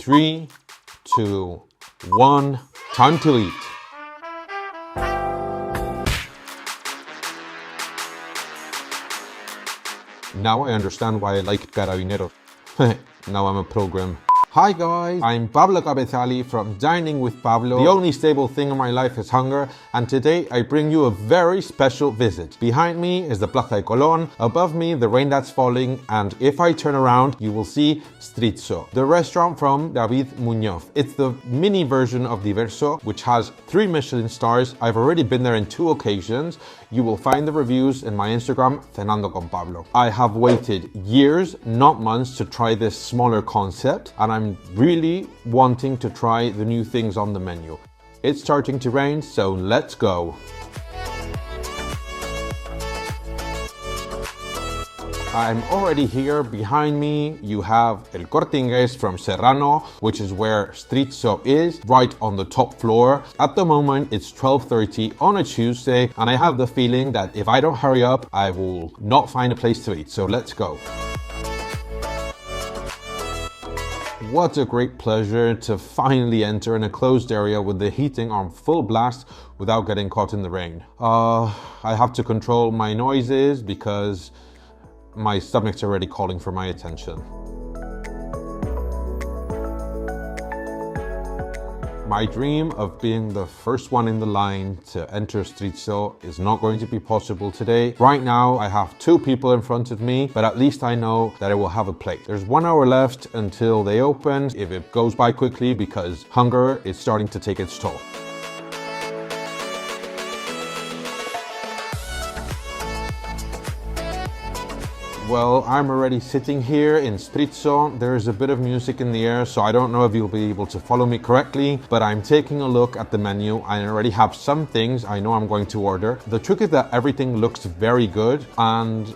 3, 2, 1, time to eat. Now I understand why I like Carabineros. Now I'm a pilgrim. Hi guys, I'm Pablo Cabezali from Dining with Pablo. The only stable thing in my life is hunger, and today I bring you a very special visit. Behind me is the Plaza de Colón, above me the rain that's falling, and if I turn around you will see Streetxo, the restaurant from Dabiz MUÑOZ'S. It's the mini version of Diverso, which has 3 Michelin stars. I've already been there in 2 occasions. You will find the reviews in my Instagram, Cenando con Pablo. I have waited years, not months, to try this smaller concept, and I'm really wanting to try the new things on the menu. It's starting to rain, so let's go. I'm already here. Behind me you have El Corte Inglés from Serrano, which is where Streetxo is, right on the top floor. At the moment it's 12:30 on a Tuesday, and I have the feeling that if I don't hurry up I will not find a place to eat, so let's go. What a great pleasure to finally enter in a closed area with the heating on full blast without getting caught in the rain. I have to control my noises because my stomach's already calling for my attention. My dream of being the first one in the line to enter Streetxo is not going to be possible today. Right now I have 2 people in front of me, but at least I know that I will have a plate. There's 1 hour left until they open, if it goes by quickly, because hunger is starting to take its toll. Well, I'm already sitting here in Streetxo. There's a bit of music in the air, so I don't know if you'll be able to follow me correctly, but I'm taking a look at the menu. I already have some things I know I'm going to order. The trick is that everything looks very good, and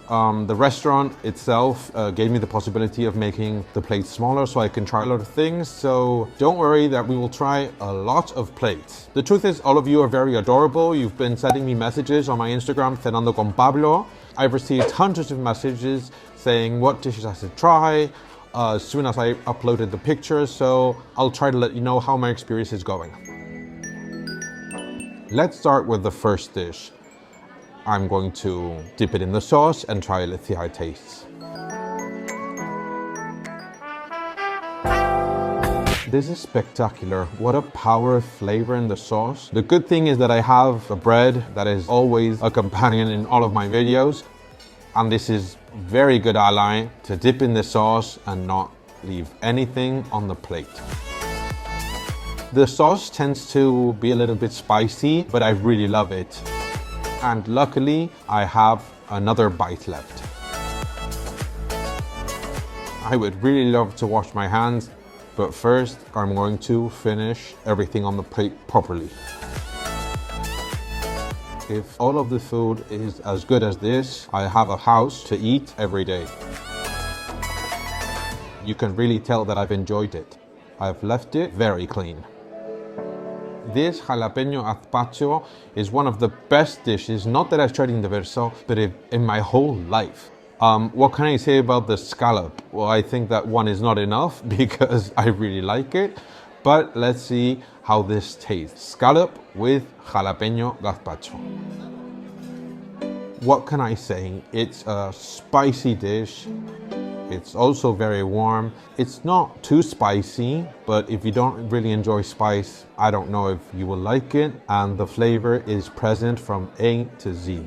the restaurant itself gave me the possibility of making the plates smaller so I can try a lot of things, so don't worry that we will try a lot of plates. The truth is, all of you are very adorable. You've been sending me messages on my Instagram, Cenando con Pablo. I've received hundreds of messages saying what dishes I should try as soon as I uploaded the pictures, so I'll try to let you know how my experience is going. Let's start with the first dish. I'm going to dip it in the sauce and try it. Let's see how it tastes. This is spectacular. What a power of flavor in the sauce. The good thing is that I have a bread that is always a companion in all of my videos, and this is very good ally to dip in the sauce and not leave anything on the plate. The sauce tends to be a little bit spicy, but I really love it. And luckily I have another bite left. I would really love to wash my hands, but first I'm going to finish everything on the plate properly. If all of the food is as good as this, I have a house to eat every day. You can really tell that I've enjoyed it. I've left it very clean. This jalapeno gazpacho is one of the best dishes, not that I've tried in Diverso, but in my whole life. What can I say about the scallop? Well, I think that one is not enough because I really like it, but let's see how this tastes. Scallop with jalapeno gazpacho. What can I say? It's a spicy dish. It's also very warm. It's not too spicy, but if you don't really enjoy spice, I don't know if you will like it, and the flavor is present from A to Z.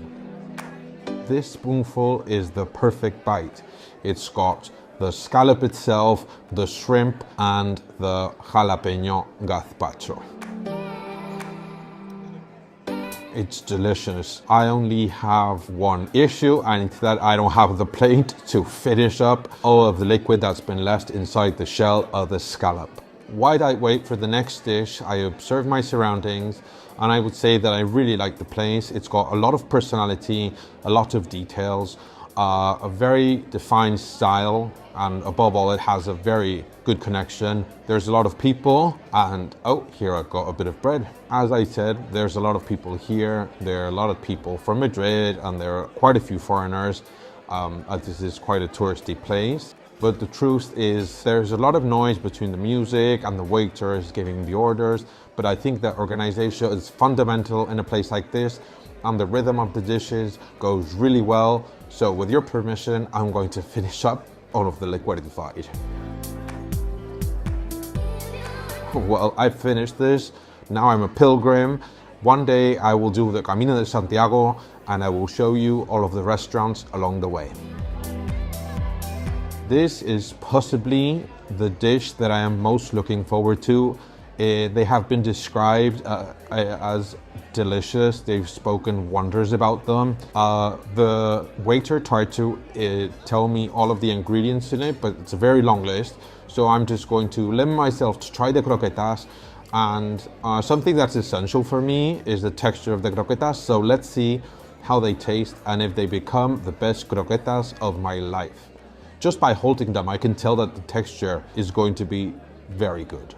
This spoonful is the perfect bite. It's got the scallop itself, the shrimp, and the jalapeno gazpacho. It's delicious. I only have one issue, and it's that I don't have the plate to finish up all of the liquid that's been left inside the shell of the scallop. While I wait for the next dish, I observe my surroundings, and I would say that I really like the place. It's got a lot of personality, a lot of details, a very defined style, and above all, it has a very good connection. There's a lot of people, and oh, here I've got a bit of bread. As I said, there's a lot of people here. There are a lot of people from Madrid, and there are quite a few foreigners, as this is quite a touristy place. But the truth is there's a lot of noise between the music and the waiters giving the orders, but I think that organization is fundamental in a place like this, and the rhythm of the dishes goes really well. So with your permission, I'm going to finish up all of the liquorified. Well, I finished this. Now I'm a pilgrim. One day I will do the Camino de Santiago and I will show you all of the restaurants along the way. This is possibly the dish that I am most looking forward to. They have been described as delicious. They've spoken wonders about them. The waiter tried to tell me all of the ingredients in it, but it's a very long list. So I'm just going to limit myself to try the croquettes. And something that's essential for me is the texture of the croquettes. So let's see how they taste and if they become the best croquettes of my life. Just by holding them, I can tell that the texture is going to be very good.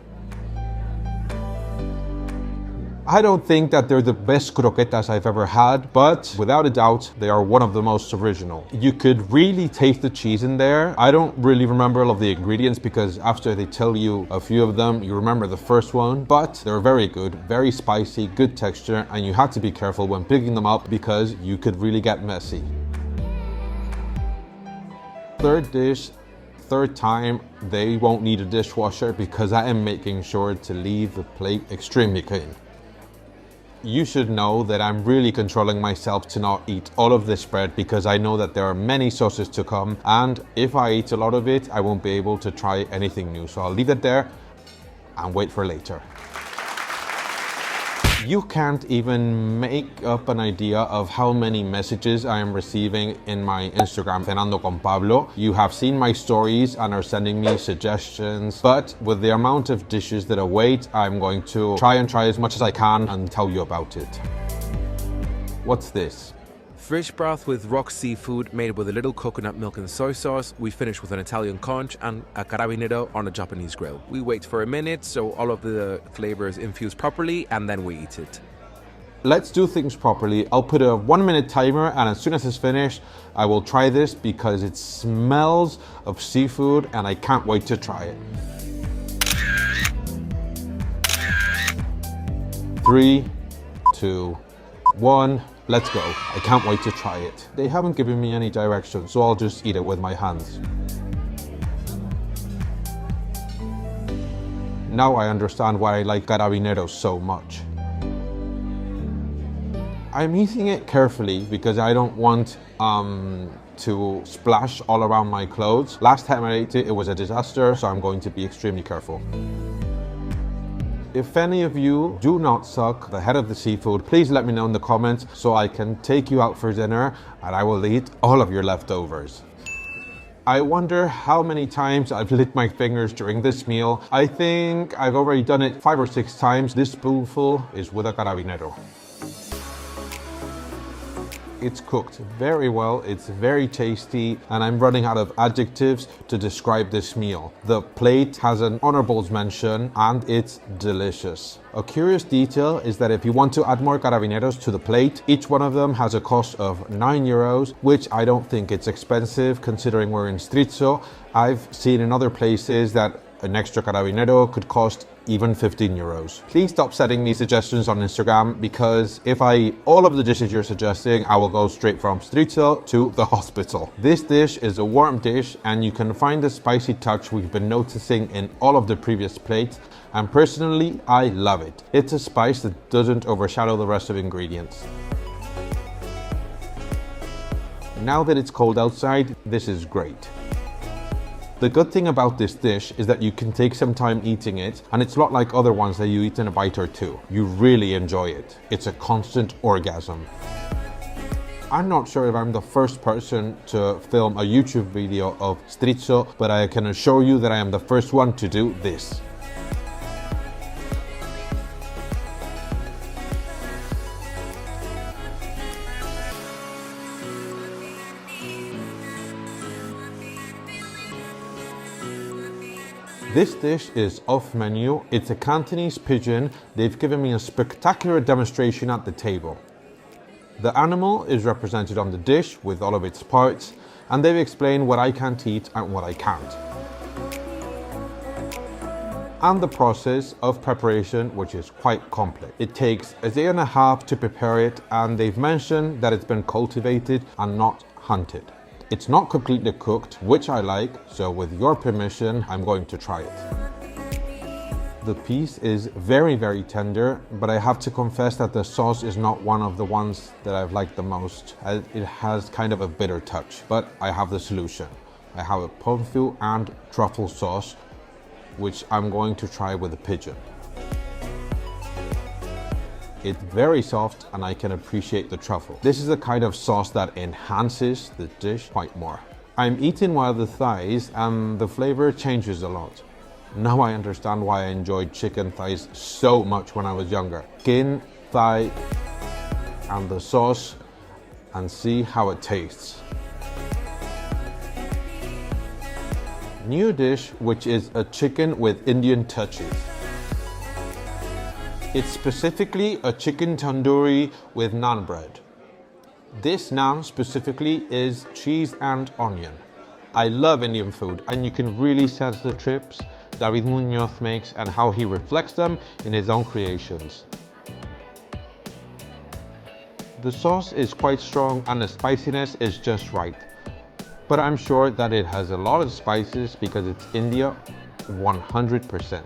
I don't think that they're the best croquettes I've ever had, but without a doubt, they are one of the most original. You could really taste the cheese in there. I don't really remember all of the ingredients because after they tell you a few of them, you remember the first one, but they're very good, very spicy, good texture, and you have to be careful when picking them up because you could really get messy. Third dish, third time, they won't need a dishwasher because I am making sure to leave the plate extremely clean. You should know that I'm really controlling myself to not eat all of this bread because I know that there are many sauces to come, and if I eat a lot of it, I won't be able to try anything new. So I'll leave it there and wait for later. You can't even make up an idea of how many messages I am receiving in my Instagram, Cenando con Pablo. You have seen my stories and are sending me suggestions, but with the amount of dishes that await, I'm going to try as much as I can and tell you about it. What's this? Fish broth with rock seafood made with a little coconut milk and soy sauce. We finish with an Italian conch and a carabinero on a Japanese grill. We wait for a minute so all of the flavors infuse properly and then we eat it. Let's do things properly. I'll put a 1 minute timer and as soon as it's finished, I will try this because it smells of seafood and I can't wait to try it. 3, 2, 1. Let's go. I can't wait to try it. They haven't given me any directions, so I'll just eat it with my hands. Now I understand why I like Carabineros so much. I'm eating it carefully because I don't want to splash all around my clothes. Last time I ate it, it was a disaster, so I'm going to be extremely careful. If any of you do not suck the head of the seafood, please let me know in the comments so I can take you out for dinner and I will eat all of your leftovers. I wonder how many times I've licked my fingers during this meal. I think I've already done it 5 or 6 times. This spoonful is with a carabinero. It's cooked very well, it's very tasty, and I'm running out of adjectives to describe this meal. The plate has an honorables mention and it's delicious. A curious detail is that if you want to add more carabineros to the plate, each one of them has a cost of 9 euros, which I don't think it's expensive considering we're in Streetxo. I've seen in other places that an extra carabinero could cost even 15 euros. Please stop sending me suggestions on Instagram because if I eat all of the dishes you're suggesting, I will go straight from Streetxo to the hospital. This dish is a warm dish and you can find the spicy touch we've been noticing in all of the previous plates, and personally, I love it. It's a spice that doesn't overshadow the rest of the ingredients. Now that it's cold outside, this is great. The good thing about this dish is that you can take some time eating it, and it's not like other ones that you eat in a bite or two. You really enjoy it. It's a constant orgasm. I'm not sure if I'm the first person to film a YouTube video of Streetxo, but I can assure you that I am the first one to do this. This dish is off menu. It's a Cantonese pigeon. They've given me a spectacular demonstration at the table. The animal is represented on the dish with all of its parts, and they've explained what I can't eat and what I can't. And the process of preparation, which is quite complex. It takes a day and a half to prepare it, and they've mentioned that it's been cultivated and not hunted. It's not completely cooked, which I like, so with your permission, I'm going to try it. The piece is very, very tender, but I have to confess that the sauce is not one of the ones that I've liked the most. It has kind of a bitter touch, but I have the solution. I have a pommes and truffle sauce, which I'm going to try with the pigeon. It's very soft and I can appreciate the truffle. This is the kind of sauce that enhances the dish quite more. I'm eating one of the thighs and the flavor changes a lot. Now I understand why I enjoyed chicken thighs so much when I was younger. Skin, thigh, and the sauce, and see how it tastes. New dish, which is a chicken with Indian touches. It's specifically a chicken tandoori with naan bread. This naan specifically is cheese and onion. I love Indian food, and you can really sense the trips David MUÑOZ makes and how he reflects them in his own creations. The sauce is quite strong and the spiciness is just right. But I'm sure that it has a lot of spices because it's India 100%.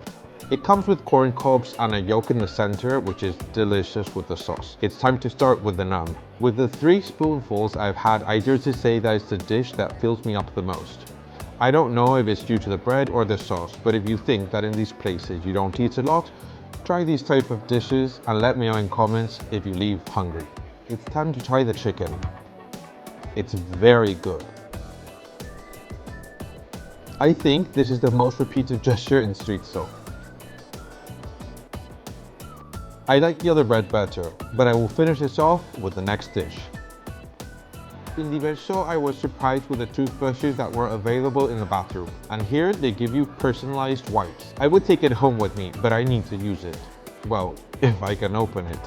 It comes with corn cobs and a yolk in the center, which is delicious with the sauce. It's time to start with the naan. With the 3 spoonfuls I've had, I dare to say that it's the dish that fills me up the most. I don't know if it's due to the bread or the sauce, but if you think that in these places you don't eat a lot, try these type of dishes and let me know in comments if you leave hungry. It's time to try the chicken. It's very good. I think this is the most repeated gesture in Streetxo. I like the other bread better, but I will finish this off with the next dish. In Diverso, I was surprised with the toothbrushes that were available in the bathroom, and here they give you personalized wipes. I would take it home with me, but I need to use it. Well, if I can open it.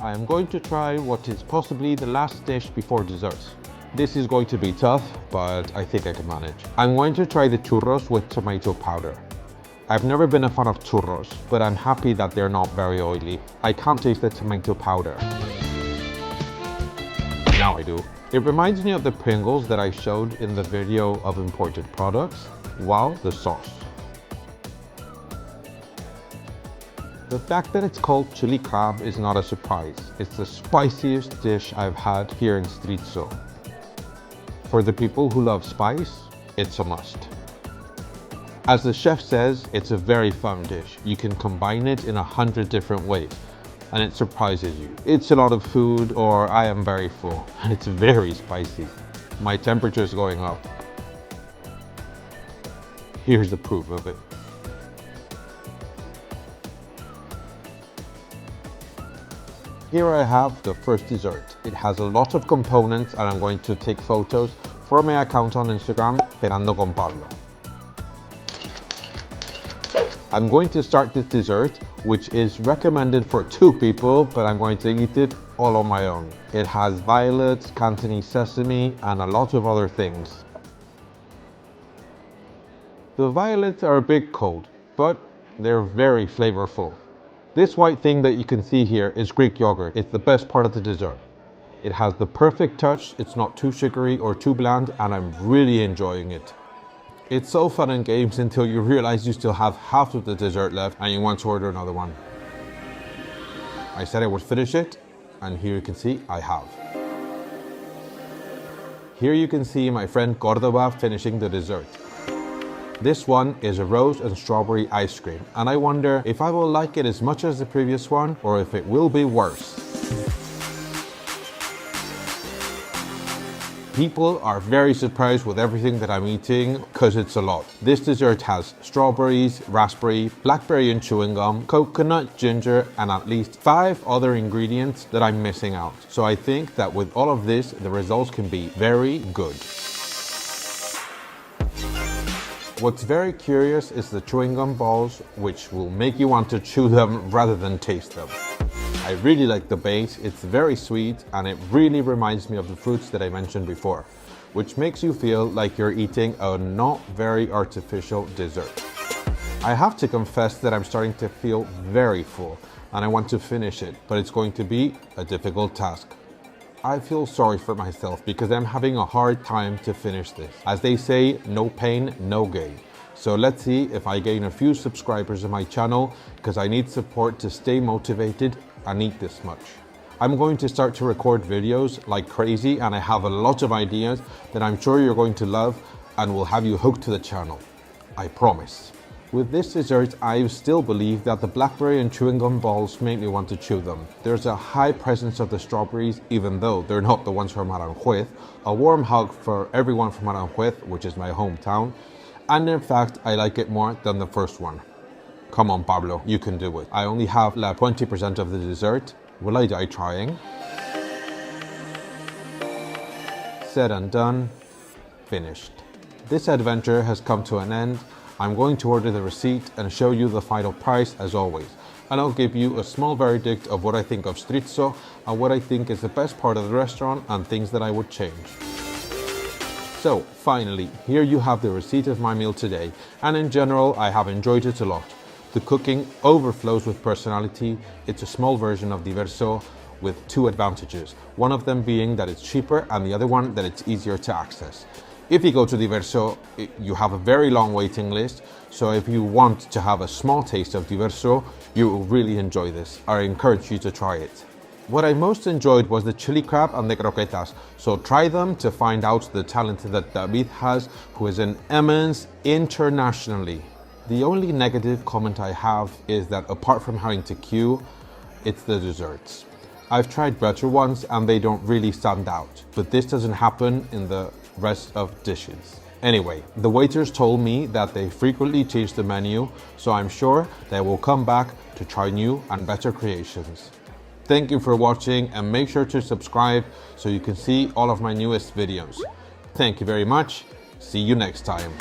I am going to try what is possibly the last dish before dessert. This is going to be tough, but I think I can manage. I'm going to try the churros with tomato powder. I've never been a fan of churros, but I'm happy that they're not very oily. I can't taste the tomato powder. Now I do. It reminds me of the Pringles that I showed in the video of imported products. Wow, the sauce. The fact that it's called chili crab is not a surprise. It's the spiciest dish I've had here in Streetxo. For the people who love spice, it's a must. As the chef says, it's a very fun dish. You can combine it in 100 different ways, and it surprises you. It's a lot of food, or I am very full, and it's very spicy. My temperature is going up. Here's the proof of it. Here I have the first dessert. It has a lot of components and I'm going to take photos for my account on Instagram, Cenando con Pablo. I'm going to start this dessert, which is recommended for 2 people, but I'm going to eat it all on my own. It has violets, Cantonese sesame, and a lot of other things. The violets are a bit cold, but they're very flavorful. This white thing that you can see here is Greek yogurt. It's the best part of the dessert. It has the perfect touch, it's not too sugary or too bland, and I'm really enjoying it. It's so fun and games until you realize you still have half of the dessert left and you want to order another one. I said I would finish it, and here you can see I have. Here you can see my friend Córdoba finishing the dessert. This one is a rose and strawberry ice cream, and I wonder if I will like it as much as the previous one or if it will be worse. People are very surprised with everything that I'm eating because it's a lot. This dessert has strawberries, raspberry, blackberry and chewing gum, coconut, ginger, and at least 5 other ingredients that I'm missing out. So I think that with all of this, the results can be very good. What's very curious is the chewing gum balls, which will make you want to chew them rather than taste them. I really like the base, it's very sweet and it really reminds me of the fruits that I mentioned before. which makes you feel like you're eating a not very artificial dessert. I have to confess that I'm starting to feel very full and I want to finish it, but it's going to be a difficult task. I feel sorry for myself because I'm having a hard time to finish this. As they say, no pain, no gain. So let's see if I gain a few subscribers on my channel, because I need support to stay motivated and eat this much. I'm going to start to record videos like crazy, and I have a lot of ideas that I'm sure you're going to love and will have you hooked to the channel. I promise. With this dessert, I still believe that the blackberry and chewing gum balls make me want to chew them. There's a high presence of the strawberries, even though they're not the ones from Aranjuez. A warm hug for everyone from Aranjuez, which is my hometown. And in fact, I like it more than the first one. Come on, Pablo, you can do it. I only have like 20% of the dessert. Will I die trying? Said and done, finished. This adventure has come to an end. I'm going to order the receipt and show you the final price as always. And I'll give you a small verdict of what I think of Streetxo and what I think is the best part of the restaurant and things that I would change. So finally, here you have the receipt of my meal today, and in general I have enjoyed it a lot. The cooking overflows with personality. It's a small version of Diverso with two advantages, one of them being that it's cheaper and the other one that it's easier to access. If you go to Diverso, you have a very long waiting list, so if you want to have a small taste of Diverso, you will really enjoy this. I encourage you to try it. What I most enjoyed was the chili crab and the croquettes, so try them to find out the talent that Dabiz has, who is an eminence internationally. The only negative comment I have is that apart from having to queue, it's the desserts. I've tried better ones and they don't really stand out, but this doesn't happen in the rest of dishes. Anyway, the waiters told me that they frequently change the menu, so I'm sure they will come back to try new and better creations. Thank you for watching and make sure to subscribe so you can see all of my newest videos. Thank you very much. See you next time.